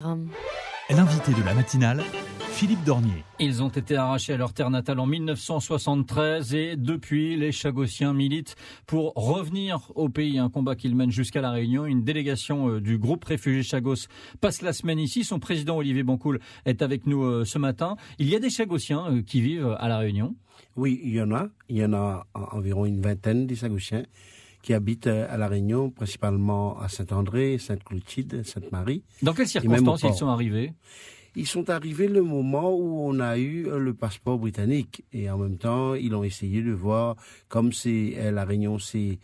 L'invité de la matinale, Philippe Dornier. Ils ont été arrachés à leur terre natale en 1973 et depuis, les Chagossiens militent pour revenir au pays. Un combat qu'ils mènent jusqu'à La Réunion. Une délégation du groupe Réfugiés Chagos passe la semaine ici. Son président Olivier Bancoul est avec nous ce matin. Il y a des Chagossiens qui vivent à La Réunion. Oui, il y en a. Il y en a environ une vingtaine de Chagossiens qui habitent à La Réunion, principalement à Saint-André, Sainte-Clotilde, Sainte-Marie. Dans quelles circonstances ils sont arrivés ? Ils sont arrivés le moment où on a eu le passeport britannique. Et en même temps, ils ont essayé de voir, comme c'est La Réunion, c'est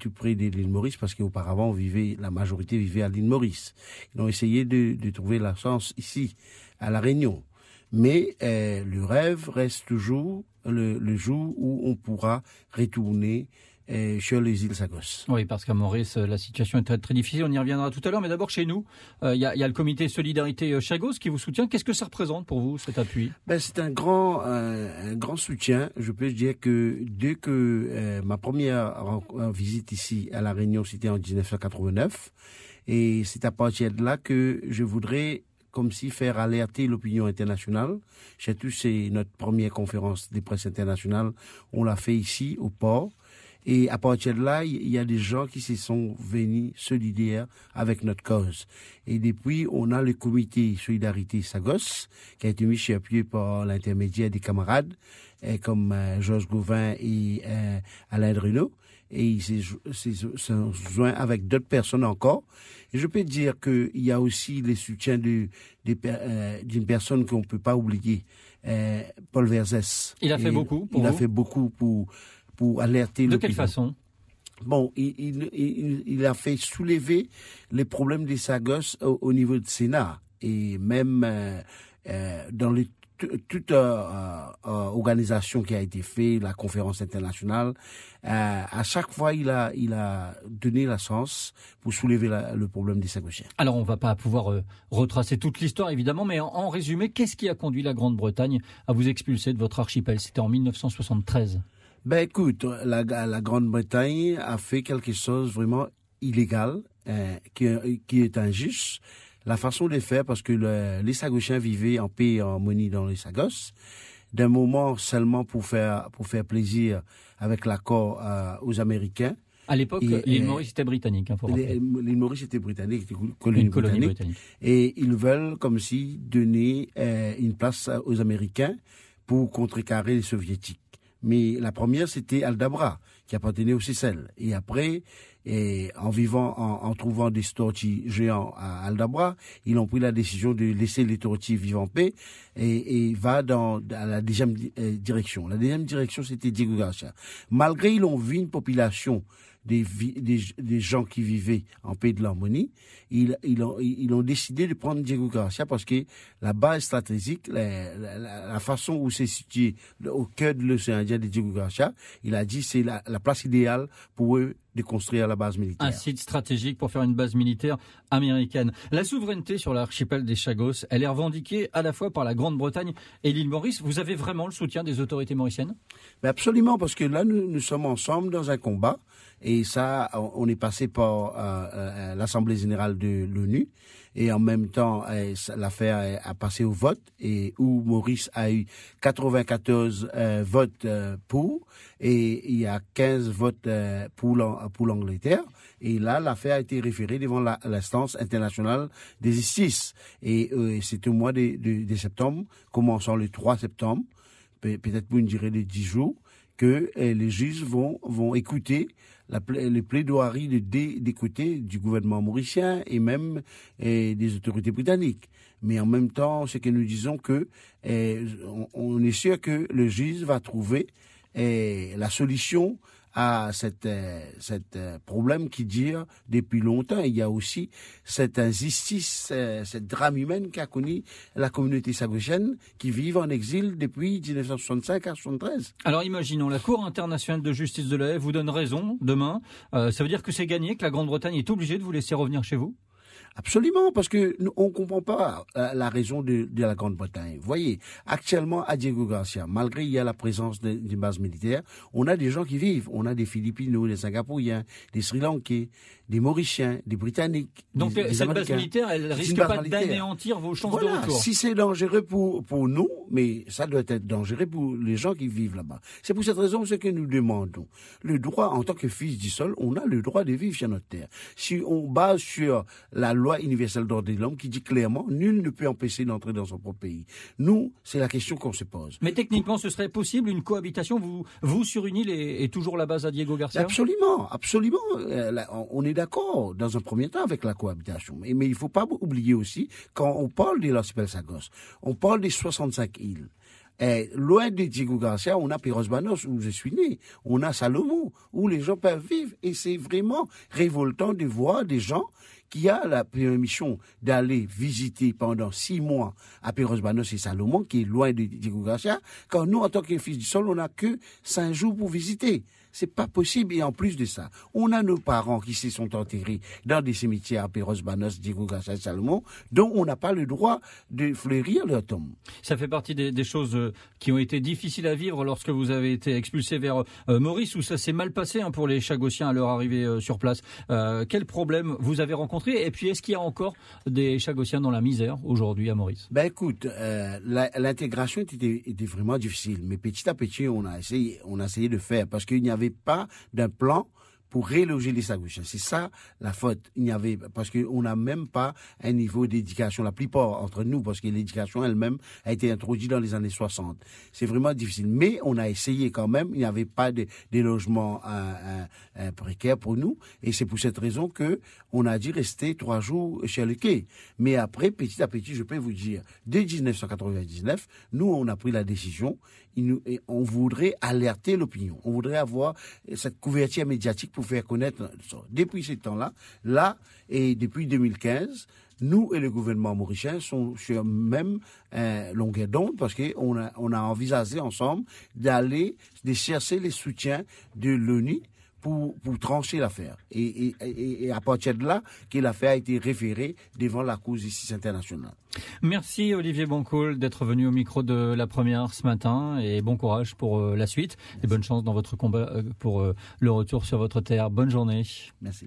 tout près de l'île Maurice, parce qu'auparavant, la majorité vivait à l'île Maurice. Ils ont essayé de trouver la chance ici, à La Réunion. Mais le rêve reste toujours le jour où on pourra retourner sur les îles Chagos. Oui, parce qu'à Maurice, la situation est très, très difficile. On y reviendra tout à l'heure. Mais d'abord, chez nous, il y a le comité Solidarité Chagos qui vous soutient. Qu'est-ce que ça représente pour vous, cet appui ? C'est un grand soutien. Je peux dire que dès que ma première visite ici à La Réunion, c'était en 1989. Et c'est à partir de là que je voudrais comme si faire alerter l'opinion internationale. Surtout, c'est notre première conférence de presse internationale. On l'a fait ici, au port. Et à partir de là, il y a des gens qui se sont venus solidaires avec notre cause. Et depuis, on a le comité Solidarité Chagos, qui a été mis sur pied par l'intermédiaire des camarades, comme Georges Gauvin et Alain Druneau. Et ils se sont joints avec d'autres personnes encore. Et je peux dire qu'il y a aussi le soutien d'une personne qu'on ne peut pas oublier, Paul Verzès. Il a fait beaucoup pour vous ? Il a fait beaucoup pour alerter l'opinion. De quelle façon ? Bon, il a fait soulever les problèmes des Chagos au niveau du Sénat. Et même dans toute organisation qui a été faite, la conférence internationale, à chaque fois, il a donné la chance pour soulever le problème des Chagossiens. Alors, on va pas pouvoir retracer toute l'histoire, évidemment, mais en résumé, qu'est-ce qui a conduit la Grande-Bretagne à vous expulser de votre archipel ? C'était en 1973. Écoute, la Grande-Bretagne a fait quelque chose vraiment illégal, qui est injuste. La façon de faire, parce que les Chagossiens vivaient en paix et en harmonie dans les Chagos, d'un moment seulement pour faire plaisir avec l'accord aux Américains. À l'époque, l'île Maurice était britannique, faut rappeler. L'île Maurice était britannique, était une colonie britannique. Et ils veulent comme si donner une place aux Américains pour contrecarrer les Soviétiques. Mais la première, c'était Aldabra, qui appartenait aux Seychelles. Et après, en trouvant des tortues géants à Aldabra, ils ont pris la décision de laisser les tortues vivre en paix et va à la deuxième direction. La deuxième direction, c'était Diego Garcia. Malgré ils ont vu une population des gens qui vivaient en paix de l'harmonie, ils ont décidé de prendre Diego Garcia parce que la base stratégique, la façon où c'est situé au cœur de l'océan Indien de Diego Garcia, il a dit c'est la place idéale pour eux de construire la base militaire. Un site stratégique pour faire une base militaire américaine. La souveraineté sur l'archipel des Chagos, elle est revendiquée à la fois par la Grande-Bretagne et l'île Maurice. Vous avez vraiment le soutien des autorités mauriciennes ? Absolument, parce que là, nous sommes ensemble dans un combat. Et ça, on est passé par l'Assemblée générale de l'ONU. Et en même temps, l'affaire a passé au vote, et où Maurice a eu 94 votes pour, et il y a 15 votes pour l'Angleterre. Et là, l'affaire a été référée devant l'instance internationale de justice. Et c'est au mois de septembre, commençant le 3 septembre, peut-être pour une durée de 10 jours, que les juges vont écouter les plaidoiries des côtés du gouvernement mauricien et même des autorités britanniques. Mais en même temps, ce que nous disons que on est sûr que le juge va trouver la solution à cet problème qui dure depuis longtemps. Il y a aussi cette injustice, cette drame humaine qu'a connu la communauté chagossienne qui vit en exil depuis 1965 à 1973. Alors imaginons, la Cour internationale de justice de La Haye vous donne raison demain. Ça veut dire que c'est gagné, que la Grande-Bretagne est obligée de vous laisser revenir chez vous ? Absolument, parce que nous, on comprend pas la raison de la Grande-Bretagne. Vous voyez, actuellement à Diego Garcia, malgré il y a la présence d'une base militaire, on a des gens qui vivent. On a des Filipinos, des Singapouriens, des Sri Lankais, des Mauriciens, des Britanniques. Donc des cette Américains. base militaire, elle risque pas d'anéantir vos chances de retour. Si c'est dangereux pour nous, mais ça doit être dangereux pour les gens qui vivent là-bas. C'est pour cette raison ce que nous demandons. Le droit, en tant que fils du sol, on a le droit de vivre sur notre terre. Si on base sur la loi universelle d'ordre de l'homme qui dit clairement, nul ne peut empêcher d'entrer dans son propre pays. Nous, c'est la question qu'on se pose. Mais techniquement, ce serait possible une cohabitation, vous sur une île et toujours la base à Diego Garcia? Absolument, absolument. On est d'accord dans un premier temps avec la cohabitation. Mais il ne faut pas oublier aussi, quand on parle de l'archipel Sagos, on parle des 65 îles. Loin de Diego Garcia, on a Peros Banos, où je suis né. On a Salomon, où les gens peuvent vivre. Et c'est vraiment révoltant de voir des gens qui a la permission d'aller visiter pendant 6 mois à Peros Banos et Salomon, qui est loin de Diego Garcia, quand nous, en tant que fils du sol, on n'a que 5 jours pour visiter. C'est pas possible. Et en plus de ça, on a nos parents qui se sont enterrés dans des cimetières à Peros Banos, Diego Garcia et Salomon, dont on n'a pas le droit de fleurir leur tombe. Ça fait partie des choses qui ont été difficiles à vivre lorsque vous avez été expulsé vers Maurice, où ça s'est mal passé pour les Chagossiens à leur arrivée sur place. Quel problème vous avez rencontré? Et puis, est-ce qu'il y a encore des Chagossiens dans la misère aujourd'hui à Maurice? Ben écoute, l'intégration était vraiment difficile, mais petit à petit, on a essayé de faire, parce qu'il n'y avait pas d'un plan pour reloger les Chagossiens. C'est ça la faute. Parce qu'on n'a même pas un niveau d'éducation, la plupart entre nous, parce que l'éducation elle-même a été introduite dans les années 60. C'est vraiment difficile. Mais on a essayé quand même. Il n'y avait pas de logements précaires pour nous. Et c'est pour cette raison que on a dû rester 3 jours chez le quai. Mais après, petit à petit, je peux vous dire, dès 1999, nous, on a pris la décision. On voudrait alerter l'opinion. On voudrait avoir cette couverture médiatique pour faire connaître ça. Depuis ce temps-là, et depuis 2015, nous et le gouvernement mauricien sont sur même longueur d'onde, parce qu'on a envisagé ensemble de chercher les soutiens de l'ONU pour trancher l'affaire. Et à partir de là, que l'affaire a été référée devant la Cour de justice internationale. Merci Olivier Bancoul d'être venu au micro de La Première ce matin, et bon courage pour la suite et bonne chance dans votre combat pour le retour sur votre terre. Bonne journée. Merci.